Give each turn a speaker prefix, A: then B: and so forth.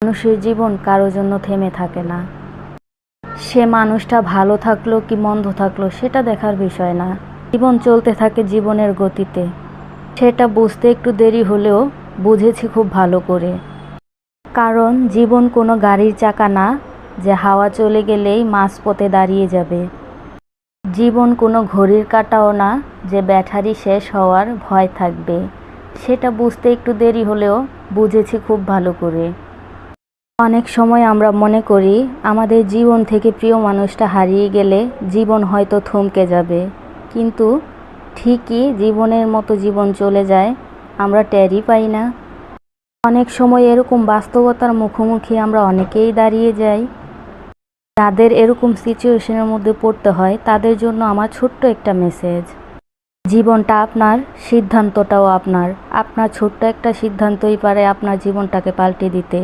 A: মানুষের জীবন কারো জন্য থেমে থাকে না। সে মানুষটা ভালো থাকলো কি মন্দ থাকলো সেটা দেখার বিষয় না। জীবন চলতে থাকে জীবনের গতিতে। সেটা বুঝতে একটু দেরি হলেও বুঝেছি খুব ভালো করে। কারণ জীবন কোনো গাড়ির চাকা না যে হাওয়া চলে গেলেই মাঝপথে দাঁড়িয়ে যাবে। জীবন কোনো ঘড়ির কাঁটাও না যে ব্যাটারি শেষ হওয়ার ভয় থাকবে। সেটা বুঝতে একটু দেরি হলেও বুঝেছি খুব ভালো করে। অনেক সময় আমরা মনে করি আমাদের জীবন থেকে প্রিয় মানুষটা হারিয়ে গেলে জীবন হয়তো থমকে যাবে, কিন্তু ঠিকই জীবনের মতো জীবন চলে যায়, আমরা টেরই পাই না। অনেক সময় এরকম বাস্তবতার মুখোমুখি আমরা অনেকেই দাঁড়িয়ে যাই। যাদের এরকম সিচুয়েশনের মধ্যে পড়তে হয় তাদের জন্য আমার ছোট্ট একটা মেসেজ। জীবনটা আপনার, সিদ্ধান্তটাও আপনার। আপনার ছোট্ট একটা সিদ্ধান্তই পারে আপনার জীবনটাকে পাল্টে দিতে।